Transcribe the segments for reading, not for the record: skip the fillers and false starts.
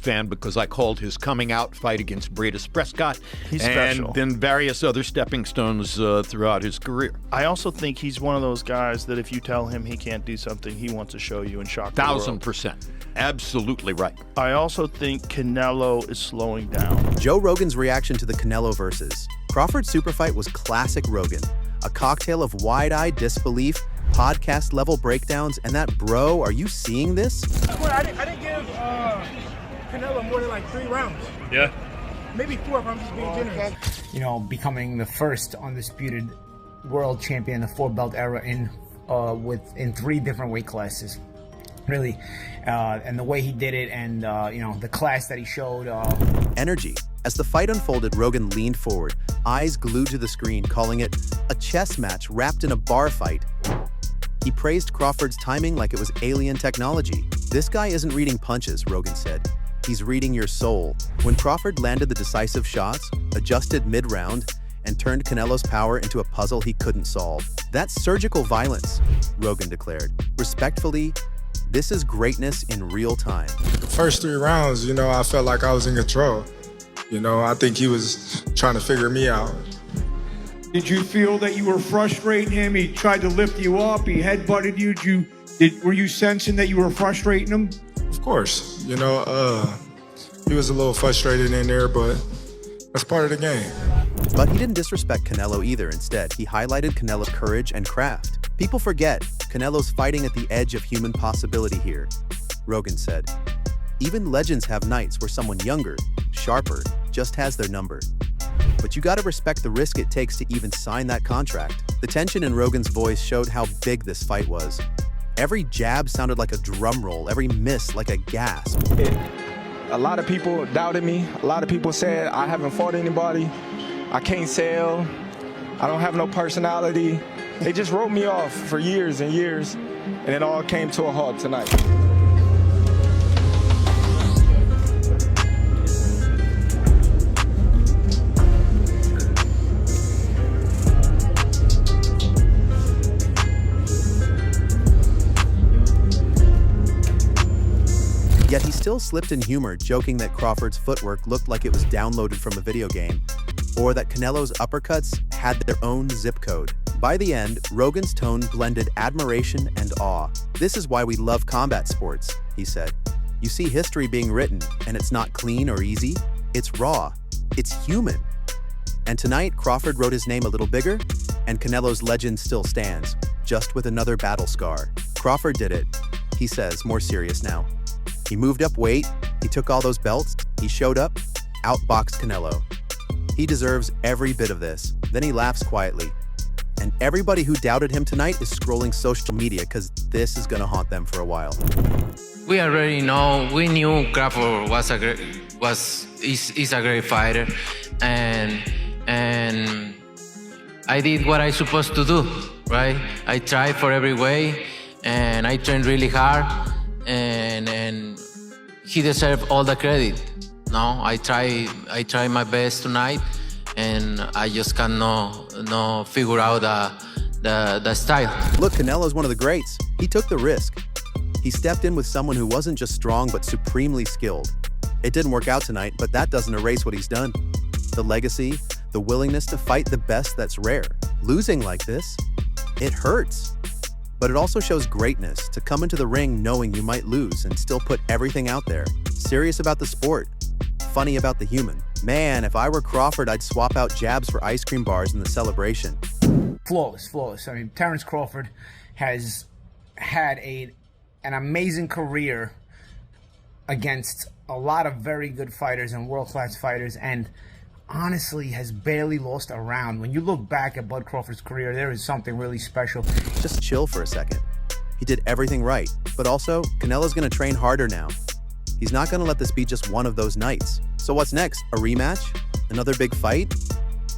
fan because I called his coming out fight against Bradis Prescott. He's and special. then various other stepping stones throughout his career. I also think he's one of those guys that if you tell him he can't do something, he wants to show you and shock the world. 1,000%. Absolutely right. I also think Canelo is slowing down. Joe Rogan's reaction to the Canelo versus. Crawford's super fight was classic Rogan. A cocktail of wide-eyed disbelief, podcast-level breakdowns, and that, bro, are you seeing this? I didn't give Canelo more than like 3 rounds. Yeah. Maybe 4 if I'm just being generous. You know, becoming the first undisputed world champion in the 4-belt era in 3 different weight classes. Really, and the way he did it, and you know, the class that he showed. Energy. As the fight unfolded, Rogan leaned forward, eyes glued to the screen, calling it a chess match wrapped in a bar fight. He praised Crawford's timing like it was alien technology. This guy isn't reading punches, Rogan said. He's reading your soul. When Crawford landed the decisive shots, adjusted mid-round, and turned Canelo's power into a puzzle he couldn't solve. That's surgical violence, Rogan declared. Respectfully, this is greatness in real time. The first 3 rounds, you know, I felt like I was in control. You know, I think he was trying to figure me out. Did you feel that you were frustrating him? He tried to lift you up, he headbutted you. Were you sensing that you were frustrating him? Of course, you know, he was a little frustrated in there, but that's part of the game. But he didn't disrespect Canelo either. Instead, he highlighted Canelo's courage and craft. People forget, Canelo's fighting at the edge of human possibility here, Rogan said. Even legends have nights where someone younger, sharper, just has their number. But you gotta respect the risk it takes to even sign that contract. The tension in Rogan's voice showed how big this fight was. Every jab sounded like a drum roll, every miss like a gasp. A lot of people doubted me. A lot of people said I haven't fought anybody. I can't sell. I don't have no personality. They just wrote me off for years and years, and it all came to a halt tonight. Yet he still slipped in humor, joking that Crawford's footwork looked like it was downloaded from a video game, or that Canelo's uppercuts had their own zip code. By the end, Rogan's tone blended admiration and awe. This is why we love combat sports, he said. You see history being written, and it's not clean or easy. It's raw. It's human. And tonight, Crawford wrote his name a little bigger, and Canelo's legend still stands, just with another battle scar. Crawford did it, he says, more serious now. He moved up weight, he took all those belts, he showed up, outboxed Canelo. He deserves every bit of this. Then he laughs quietly. And everybody who doubted him tonight is scrolling social media because this is gonna haunt them for a while. We already know, we knew Crawford is a great fighter, and I did what I supposed to do, right? I tried for every way, and I trained really hard, and he deserved all the credit. No, I try my best tonight, and I just cannot figure out the style. Look, Canelo's one of the greats. He took the risk. He stepped in with someone who wasn't just strong, but supremely skilled. It didn't work out tonight, but that doesn't erase what he's done. The legacy, the willingness to fight the best, that's rare. Losing like this, it hurts. But it also shows greatness, to come into the ring knowing you might lose and still put everything out there. Serious about the sport, funny about the human. Man, if I were Crawford, I'd swap out jabs for ice cream bars in the celebration. Flawless. I mean, Terence Crawford has had an amazing career against a lot of very good fighters and world-class fighters, and honestly has barely lost a round. When you look back at Bud Crawford's career, there is something really special. Just chill for a second. He did everything right, but also, Canelo's gonna train harder now. He's not gonna let this be just one of those nights. So what's next? A rematch? Another big fight?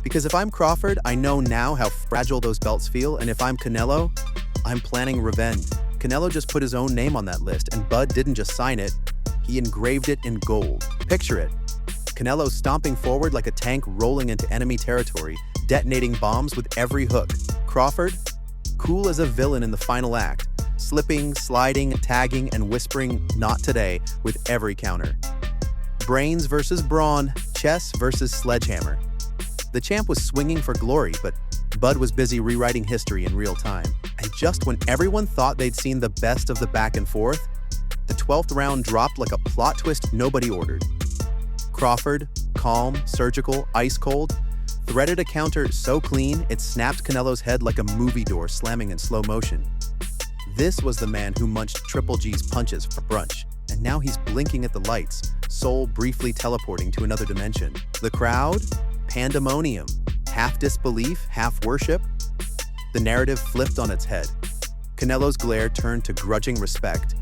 Because if I'm Crawford, I know now how fragile those belts feel, and if I'm Canelo, I'm planning revenge. Canelo just put his own name on that list, and Bud didn't just sign it, he engraved it in gold. Picture it. Canelo stomping forward like a tank rolling into enemy territory, detonating bombs with every hook. Crawford, cool as a villain in the final act, slipping, sliding, tagging, and whispering, "Not today," with every counter. Brains versus brawn, chess versus sledgehammer. The champ was swinging for glory, but Bud was busy rewriting history in real time. And just when everyone thought they'd seen the best of the back and forth, the 12th round dropped like a plot twist nobody ordered. Crawford, calm, surgical, ice cold, threaded a counter so clean it snapped Canelo's head like a movie door slamming in slow motion. This was the man who munched Triple G's punches for brunch, and now he's blinking at the lights, soul briefly teleporting to another dimension. The crowd? Pandemonium. Half disbelief, half worship. The narrative flipped on its head. Canelo's glare turned to grudging respect.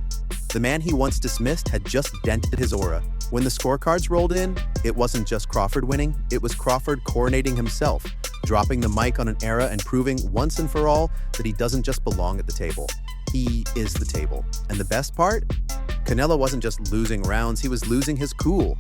The man he once dismissed had just dented his aura. When the scorecards rolled in, it wasn't just Crawford winning, it was Crawford coronating himself, dropping the mic on an era and proving once and for all that he doesn't just belong at the table. He is the table. And the best part? Canelo wasn't just losing rounds, he was losing his cool.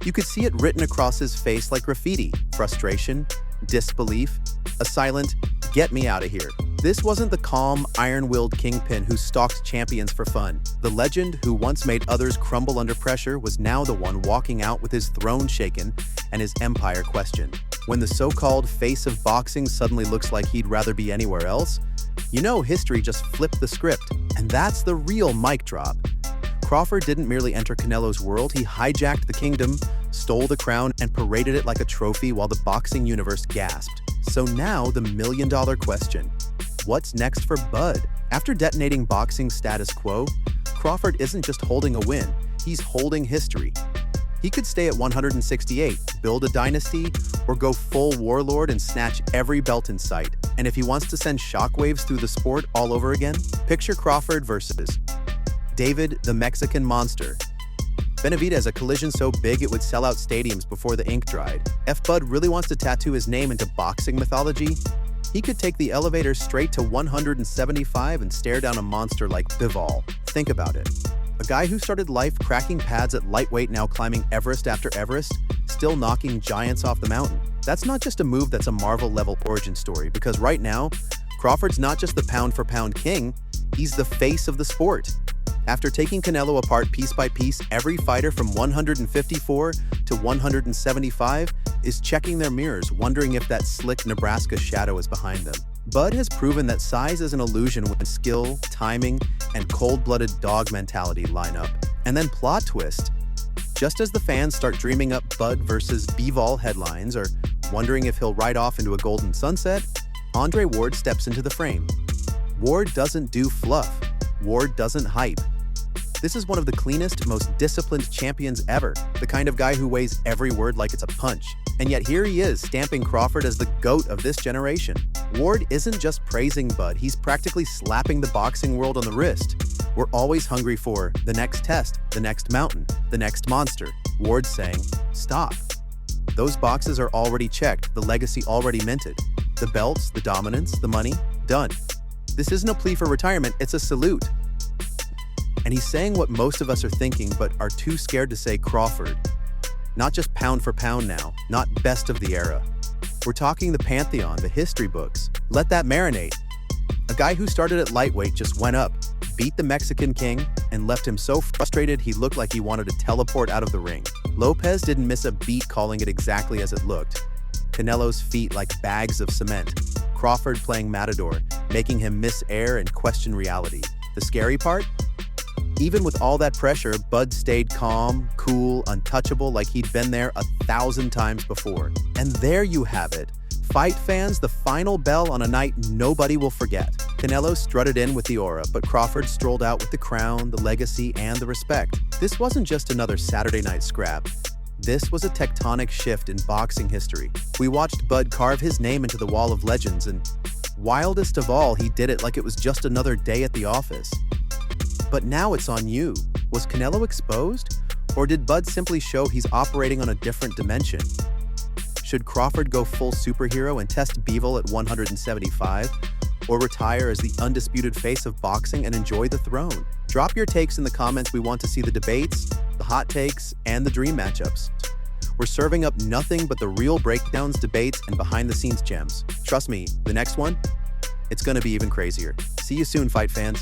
You could see it written across his face like graffiti: frustration, disbelief, a silent, "Get me out of here." This wasn't the calm, iron-willed kingpin who stalked champions for fun. The legend who once made others crumble under pressure was now the one walking out with his throne shaken and his empire questioned. When the so-called face of boxing suddenly looks like he'd rather be anywhere else, you know history just flipped the script. And that's the real mic drop. Crawford didn't merely enter Canelo's world, he hijacked the kingdom, stole the crown, and paraded it like a trophy while the boxing universe gasped. So now the million-dollar question: what's next for Bud? After detonating boxing's status quo, Crawford isn't just holding a win, he's holding history. He could stay at 168, build a dynasty, or go full warlord and snatch every belt in sight. And if he wants to send shockwaves through the sport all over again, picture Crawford versus David the Mexican Monster. Benavidez, a collision so big it would sell out stadiums before the ink dried. If Bud really wants to tattoo his name into boxing mythology, he could take the elevator straight to 175 and stare down a monster like Bivol. Think about it. A guy who started life cracking pads at lightweight, now climbing Everest after Everest, still knocking giants off the mountain. That's not just a move, that's a Marvel-level origin story, because right now, Crawford's not just the pound-for-pound king, he's the face of the sport. After taking Canelo apart piece by piece, every fighter from 154 to 175 is checking their mirrors, wondering if that slick Nebraska shadow is behind them. Bud has proven that size is an illusion when skill, timing, and cold-blooded dog mentality line up. And then plot twist. Just as the fans start dreaming up Bud versus Bivol headlines or wondering if he'll ride off into a golden sunset, Andre Ward steps into the frame. Ward doesn't do fluff. Ward doesn't hype. This is one of the cleanest, most disciplined champions ever, the kind of guy who weighs every word like it's a punch. And yet here he is, stamping Crawford as the GOAT of this generation. Ward isn't just praising Bud, he's practically slapping the boxing world on the wrist. We're always hungry for the next test, the next mountain, the next monster. Ward's saying, stop. Those boxes are already checked, the legacy already minted. The belts, the dominance, the money, done. This isn't a plea for retirement, it's a salute. And he's saying what most of us are thinking but are too scared to say: Crawford. Not just pound for pound now, not best of the era. We're talking the pantheon, the history books. Let that marinate. A guy who started at lightweight just went up, beat the Mexican king, and left him so frustrated he looked like he wanted to teleport out of the ring. Lopez didn't miss a beat calling it exactly as it looked. Canelo's feet like bags of cement. Crawford playing Matador, making him miss air and question reality. The scary part? Even with all that pressure, Bud stayed calm, cool, untouchable, like he'd been there 1,000 times before. And there you have it. Fight fans, the final bell on a night nobody will forget. Canelo strutted in with the aura, but Crawford strolled out with the crown, the legacy, and the respect. This wasn't just another Saturday night scrap. This was a tectonic shift in boxing history. We watched Bud carve his name into the wall of legends, and wildest of all, he did it like it was just another day at the office. But now it's on you. Was Canelo exposed? Or did Bud simply show he's operating on a different dimension? Should Crawford go full superhero and test Bivol at 175? Or retire as the undisputed face of boxing and enjoy the throne? Drop your takes in the comments. We want to see the debates, the hot takes, and the dream matchups. We're serving up nothing but the real breakdowns, debates, and behind-the-scenes gems. Trust me, the next one, it's gonna be even crazier. See you soon, fight fans.